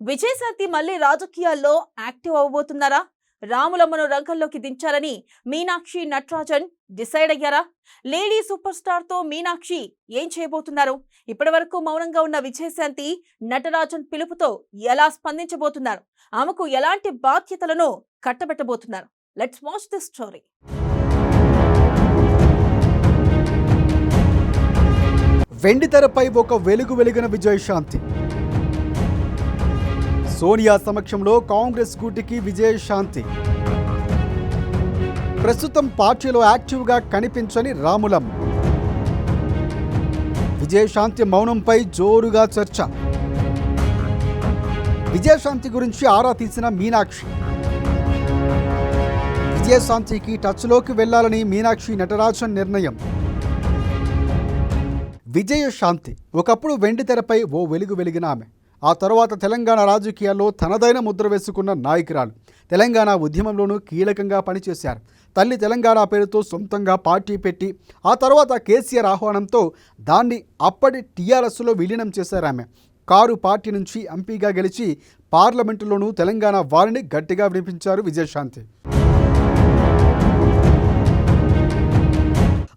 విజయశాంతి మళ్ళీ రాజకీయాల్లో యాక్టివ్ అవబోతున్నారా? రాములమ్మను రంగంలోకి దించాలని మీనాక్షి నటరాజన్ డిసైడ్ అయ్యారా? లేడీ సూపర్ స్టార్ తో మీనాక్షి ఏం చేయబోతున్నారు? ఇప్పటివరకు మౌనంగా ఉన్న విజయశాంతి నటరాజన్ పిలుపుతో ఎలా స్పందించబోతున్నారు? ఆమెకు ఎలాంటి బాధ్యతలను కట్టబెట్టబోతున్నారు? Let's watch this story. వెండితెరపై ఒక వెలుగు వెలిగిన విజయశాంతి. సోనియా సమక్షంలో కాంగ్రెస్ కూటికి విజయశాంతి. ప్రస్తుతం పార్టీలో యాక్టివ్గా కనిపించని రాములమ్మ. విజయశాంతి మౌనంపై జోరుగా చర్చ. విజయశాంతి గురించి ఆరా తీసిన మీనాక్షి. విజయశాంతికి టచ్లోకి వెళ్లాలని మీనాక్షి నటరాజన్ నిర్ణయం. విజయశాంతి ఒకప్పుడు వెండితెరపై ఓ వెలుగు వెలిగిన ఆమె. ఆ తర్వాత తెలంగాణ రాజకీయాల్లో తనదైన ముద్ర వేసుకున్న నాయకురాలు. తెలంగాణ ఉద్యమంలోనూ కీలకంగా పనిచేశారు. తల్లి తెలంగాణ పేరుతో సొంతంగా పార్టీ పెట్టి ఆ తర్వాత కేసీఆర్ ఆహ్వానంతో దాన్ని అప్పటి టీఆర్ఎస్లో విలీనం చేశారు ఆమె. కారు పార్టీ నుంచి ఎంపీగా గెలిచి పార్లమెంటులోనూ తెలంగాణ వారిని గట్టిగా వినిపించారు విజయశాంతి.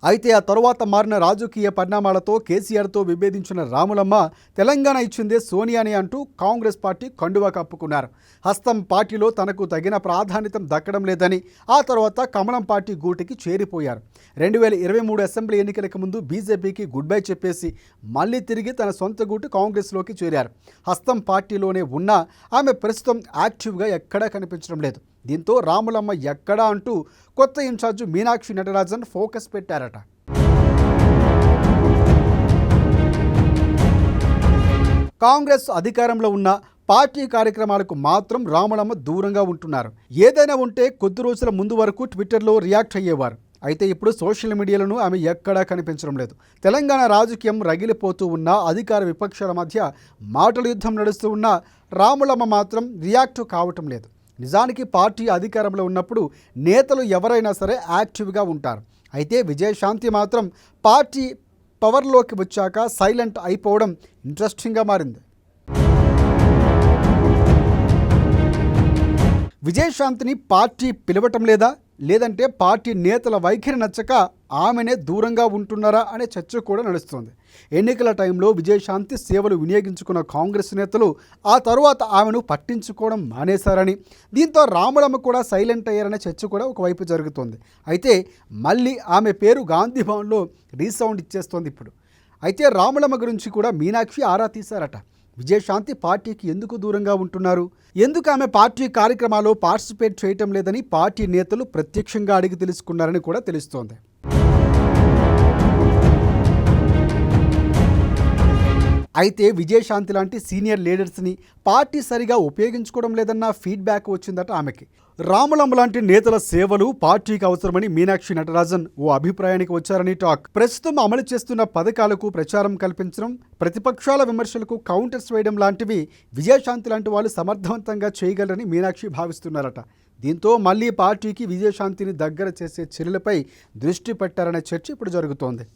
అయితే ఆ తరువాత మారిన రాజకీయ పరిణామాలతో కేసీఆర్తో విభేదించిన రాములమ్మ తెలంగాణ ఇచ్చిందే సోనియాని అంటూ కాంగ్రెస్ పార్టీ కండువా కప్పుకున్నారు. హస్తం పార్టీలో తనకు తగిన ప్రాధాన్యత దక్కడం లేదని ఆ తర్వాత కమలం పార్టీ గూటికి చేరిపోయారు. 2023 అసెంబ్లీ ఎన్నికలకు ముందు బీజేపీకి గుడ్ బై చెప్పేసి మళ్ళీ తిరిగి తన సొంత గూటు కాంగ్రెస్లోకి చేరారు. హస్తం పార్టీలోనే ఉన్నా ఆమె ప్రస్తుతం యాక్టివ్గా ఎక్కడా కనిపించడం లేదు. దీంతో రాములమ్మ ఎక్కడా అంటూ కొత్త ఇన్ఛార్జి మీనాక్షి నటరాజన్ ఫోకస్ పెట్టారట. కాంగ్రెస్ అధికారంలో ఉన్న పార్టీ కార్యక్రమాలకు మాత్రం రాములమ్మ దూరంగా ఉంటున్నారు. ఏదైనా ఉంటే కొద్ది రోజుల ముందు వరకు ట్విట్టర్లో రియాక్ట్ అయ్యేవారు. అయితే ఇప్పుడు సోషల్ మీడియాలోనూ ఆమె ఎక్కడా కనిపించడం లేదు. తెలంగాణ రాజకీయం రగిలిపోతూ ఉన్న అధికార విపక్షాల మధ్య మాటల యుద్ధం నడుస్తూ ఉన్న రాములమ్మ మాత్రం రియాక్ట్ కావటం లేదు. నిజానికి పార్టీ అధికారంలో ఉన్నప్పుడు నేతలు ఎవరైనా సరే యాక్టివ్గా ఉంటారు. అయితే విజయశాంతి మాత్రం పార్టీ పవర్లోకి వచ్చాక సైలెంట్ అయిపోవడం ఇంట్రెస్టింగ్గా మారింది. విజయశాంతిని పార్టీ పిలవటం లేదా, లేదంటే పార్టీ నేతల వైఖరి నచ్చక ఆమెనే దూరంగా ఉంటున్నారా అనే చర్చ కూడా నడుస్తుంది. ఎన్నికల టైంలో విజయశాంతి సేవలు వినియోగించుకున్న కాంగ్రెస్ నేతలు ఆ తరువాత ఆమెను పట్టించుకోవడం మానేశారని, దీంతో రాములమ్మ కూడా సైలెంట్ అయ్యారనే చర్చ కూడా ఒకవైపు జరుగుతుంది. అయితే మళ్ళీ ఆమె పేరు గాంధీ భవన్లో రీసౌండ్ ఇచ్చేస్తోంది ఇప్పుడు. అయితే రాములమ్మ గురించి కూడా మీనాక్షి ఆరా తీశారట. విజయశాంతి పార్టీకి ఎందుకు దూరంగా ఉంటున్నారు, ఎందుకు ఆమె పార్టీ కార్యక్రమాల్లో పార్టిసిపేట్ చేయటం లేదని పార్టీ నేతలు ప్రత్యక్షంగా అడిగి తెలుసుకున్నారని కూడా తెలుస్తోంది. అయితే విజయశాంతి లాంటి సీనియర్ లీడర్స్ని పార్టీ సరిగా ఉపయోగించుకోవడం లేదన్న ఫీడ్బ్యాక్ వచ్చిందట ఆమెకి. రాములమ్మ లాంటి నేతల సేవలు పార్టీకి అవసరమని మీనాక్షి నటరాజన్ ఓ అభిప్రాయానికి వచ్చారని టాక్. ప్రస్తుతం అమలు చేస్తున్న పథకాలకు ప్రచారం కల్పించడం, ప్రతిపక్షాల విమర్శలకు కౌంటర్స్ వేయడం లాంటివి విజయశాంతి లాంటి వాళ్ళు సమర్థవంతంగా చేయగలరని మీనాక్షి భావిస్తున్నారట. దీంతో మళ్ళీ పార్టీకి విజయశాంతిని దగ్గర చేసే చర్యలపై దృష్టి పెట్టారనే చర్చ ఇప్పుడు జరుగుతోంది.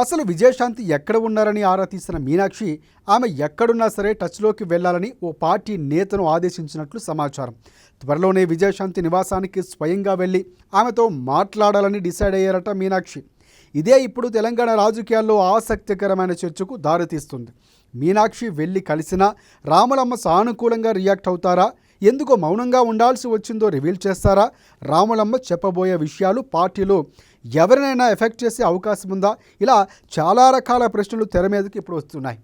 అసలు విజయశాంతి ఎక్కడ ఉన్నారని ఆరా తీసిన మీనాక్షి ఆమె ఎక్కడున్నా సరే టచ్లోకి వెళ్లాలని ఓ పార్టీ నేతను ఆదేశించినట్లు సమాచారం. త్వరలోనే విజయశాంతి నివాసానికి స్వయంగా వెళ్లి ఆమెతో మాట్లాడాలని డిసైడ్ అయ్యారట మీనాక్షి. ఇదే ఇప్పుడు తెలంగాణ రాజకీయాల్లో ఆసక్తికరమైన చర్చకు దారితీస్తుంది. మీనాక్షి వెళ్ళి కలిసినా రాములమ్మ సానుకూలంగా రియాక్ట్ అవుతారా, ఎందుకో మౌనంగా ఉండాల్సి వచ్చిందో రివీల్ చేస్తారా, రాములమ్మ చెప్పబోయే విషయాలు పార్టీలో ఎవరినైనా ఎఫెక్ట్ చేసే అవకాశం ఉందా, ఇలా చాలా రకాల ప్రశ్నలు తెర మీదకి ఇప్పుడు వస్తున్నాయి.